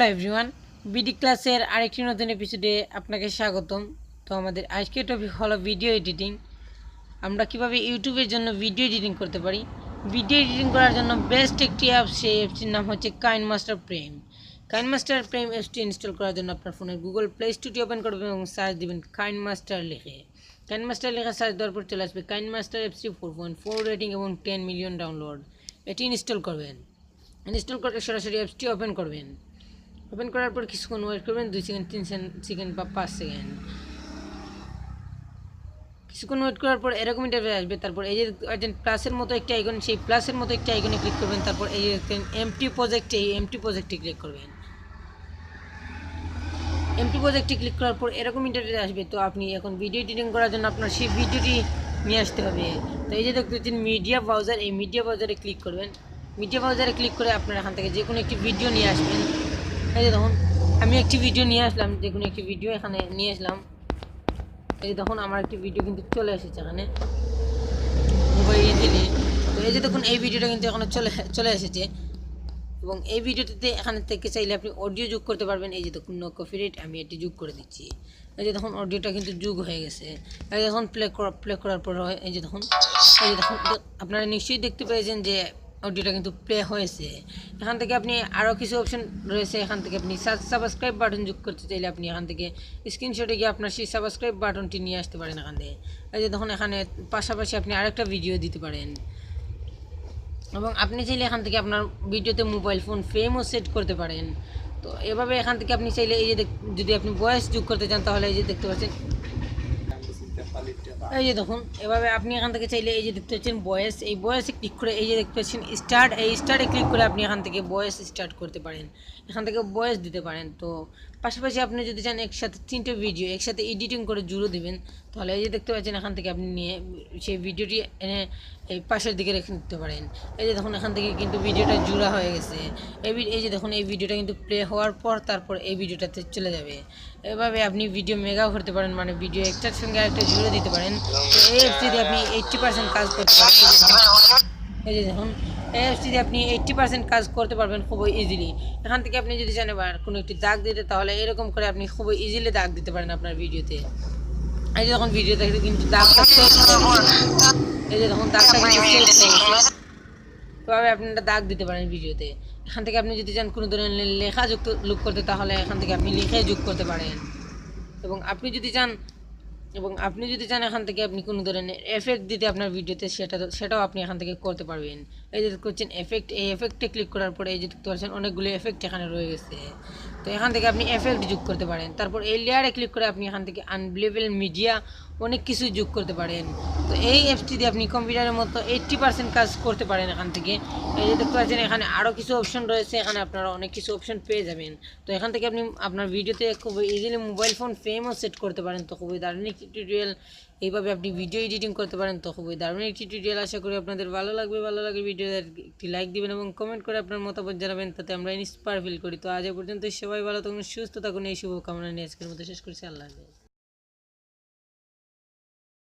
Hello everyone, BD ক্লাসের আরেকটি নতুন এপিসোডে আপনাকে স্বাগতম। তো আমাদের আজকের টপিক হলো ভিডিও এডিটিং। আমরা কিভাবে ইউটিউবের জন্য ভিডিও এডিটিং করতে পারি। ভিডিও এডিটিং করার জন্য বেস্ট একটি অ্যাপ, সেই অ্যাপটির নাম হচ্ছে কাইনমাস্টার প্রেম। কাইনমাস্টার প্রেম অ্যাপটি ইনস্টল করার জন্য আপনার ফোনের গুগল প্লে স্টোরটি ওপেন করবেন এবং সার্চ দিবেন কাইনমাস্টার লিখে। কাইনমাস্টার লেখা সার্চ দেওয়ার পর চলে আসবে কাইনমাস্টার অ্যাপসটি 4.4 রেটিং এবং 10 মিলিয়ন ডাউনলোড। এটি ইনস্টল করবেন। ইনস্টল করে সরাসরি অ্যাপসটি ওপেন করবেন। ওপেন করার পর কিছুক্ষণ ওয়েট করবেন, 2 সেকেন্ড 3 সেকেন্ড বা 5 সেকেন্ড। কিছুক্ষণ ওয়েট করার পর এরকম ইন্টারফেস আসবে। তারপর এই যে প্লাসের মতো একটা আইকন, সেই প্লাসের মতো একটা আইকনে ক্লিক করবেন। তারপর এই যে এমটি প্রজেক্ট, এই এমটি প্রজেক্টে ক্লিক করবেন। এমটি প্রজেক্টে ক্লিক করার পর এরকম ইন্টারফেস আসবে। তো আপনি এখন ভিডিও এডিটিং করার জন্য আপনার সেই ভিডিওটি নিয়ে আসতে হবে। তো এই যে দেখতে পাচ্ছেন মিডিয়া ব্রাউজার, এই মিডিয়া ব্রাউজারে ক্লিক করবেন। মিডিয়া ব্রাউজারে ক্লিক করে আপনার এখান থেকে যে কোনো একটি ভিডিও নিয়ে আসবেন। এই যে দেখুন আমি একটি ভিডিও নিয়ে আসলাম, যে কোনো একটি ভিডিও এখানে নিয়ে আসলাম। এই যে দেখুন আমার একটি ভিডিও কিন্তু চলে এসেছে এখানে খুবই ইজিলি। তো এই যে দেখুন এই ভিডিওটা কিন্তু এখানে চলে এসেছে এবং এই ভিডিওটিতে এখানে থেকে চাইলে আপনি অডিও যোগ করতে পারবেন। এই যে দেখুন নো কপিরাইট, আমি এটি যোগ করে দিচ্ছি। এই যে দেখুন অডিওটা কিন্তু যোগ হয়ে গেছে। এই যে দেখুন প্লে করার পর এই যে দেখুন আপনারা নিশ্চয়ই দেখতে পেয়েছেন যে অডিওটা কিন্তু প্লে হয়েছে। এখান থেকে আপনি আরও কিছু অপশন রয়েছে। এখান থেকে আপনি সাবস্ক্রাইব বাটন যোগ করতে চাইলে আপনি এখান থেকে স্ক্রিনশটে গিয়ে আপনার সেই সাবস্ক্রাইব বাটনটি নিয়ে আসতে পারেন এখান থেকে। এই যে দেখুন এখানে পাশাপাশি আপনি আরেকটা ভিডিও দিতে পারেন এবং আপনি চাইলে এখান থেকে আপনার ভিডিওতে মোবাইল ফোন ফ্রেমও সেট করতে পারেন। তো এভাবে এখান থেকে আপনি চাইলে এই যে যদি আপনি ভয়েস যোগ করতে চান তাহলে এই যে দেখতে পাচ্ছেন, এই যে দেখুন এভাবে আপনি এখান থেকে চাইলে এই যে দেখতে পাচ্ছেন ভয়েস, এই ভয়েসে ক্লিক করে এই যে দেখতে পাচ্ছেন স্টার্ট, এই স্টার্টে ক্লিক করে আপনি এখান থেকে ভয়েস স্টার্ট করতে পারেন, এখান থেকে ভয়েস দিতে পারেন। তো পাশাপাশি আপনি যদি চান একসাথে 3টে ভিডিও একসাথে এডিটিং করে জুড়ে দেবেন, তাহলে এই যে দেখতে পাচ্ছেন এখান থেকে আপনি নিয়ে সেই ভিডিওটি এনে এই পাশের দিকে রেখে দিতে পারেন। এই যে দেখুন এখান থেকে কিন্তু ভিডিওটা জুড়া হয়ে গেছে। এই যে দেখুন এই ভিডিওটা কিন্তু প্লে হওয়ার পর তারপর এই ভিডিওটাতে চলে যাবে। এভাবে আপনি ভিডিও মেগাও করতে পারেন, মানে ভিডিও একটার সঙ্গে আরেকটা জুড়ে দিতে পারেন। তো এই অ্যাপসটি দিয়ে আপনি 80% কাজ করতে পারবেন। এই যে দেখুন এই অ্যাপসটি দিয়ে আপনি 80% কাজ করতে পারবেন খুবই ইজিলি। এখান থেকে আপনি যদি চান এবার কোনো একটি দাগ দিতে, তাহলে এরকম করে আপনি খুবই ইজিলি দাগ দিতে পারেন আপনার ভিডিওতে। এই যে দেখুন ভিডিওতে কিন্তু দাগটা এই যে দেখুন দাগটা কিন্তু এভাবে আপনি একটা দাগ দিতে পারেন ভিডিওতে। এখান থেকে আপনি যদি চান কোনো ধরনের লেখা যোগ করতে, তাহলে এখান থেকে আপনি লিখে যোগ করতে পারেন। এবং আপনি যদি চান এখান থেকে আপনি কোনো ধরনের এফেক্ট দিতে আপনার ভিডিওতে, সেটাও আপনি এখান থেকে করতে পারবেন। এই যে করছেন এফেক্ট, এই এফেক্টে ক্লিক করার পরে এই যে দেখতে পাচ্ছেন অনেকগুলো এফেক্ট এখানে রয়ে গেছে। তো এখান থেকে আপনি এফেক্ট যোগ করতে পারেন। তারপর এই লেয়ারে ক্লিক করে আপনি এখান থেকে আনবিলেবল মিডিয়া অনেক কিছু যোগ করতে পারেন। তো এই অ্যাপসটি দিয়ে আপনি কম্পিউটারের মতো 80% কাজ করতে পারেন এখান থেকে। এই যে দেখতে পাচ্ছেন এখানে আরও কিছু অপশন রয়েছে, এখানে আপনারা অনেক কিছু অপশন পেয়ে যাবেন। তো এখান থেকে আপনি আপনার ভিডিওতে খুব ইজিলি মোবাইল ফোন ফ্রেমও সেট করতে পারেন। তো খুবই দারুণ একটি টিউটোরিয়াল, এইভাবে আপনি ভিডিও এডিটিং করতে পারেন। তো খুবই দারুণ একটি টিউটোরিয়াল, আশা করি আপনাদের ভালো লাগবে ভিডিওতে একটি লাইক দিবেন এবং কমেন্ট করে আপনার মতামত জানাবেন, তাতে আমরা ইন্সপায়ার ফিল করি। তো আজ পর্যন্ত সবাই ভালো থাকুন, সুস্থ থাকুন, এই শুভকামনা নিয়ে আজকের মতো শেষ করছি। আল্লাহ হাফেজ।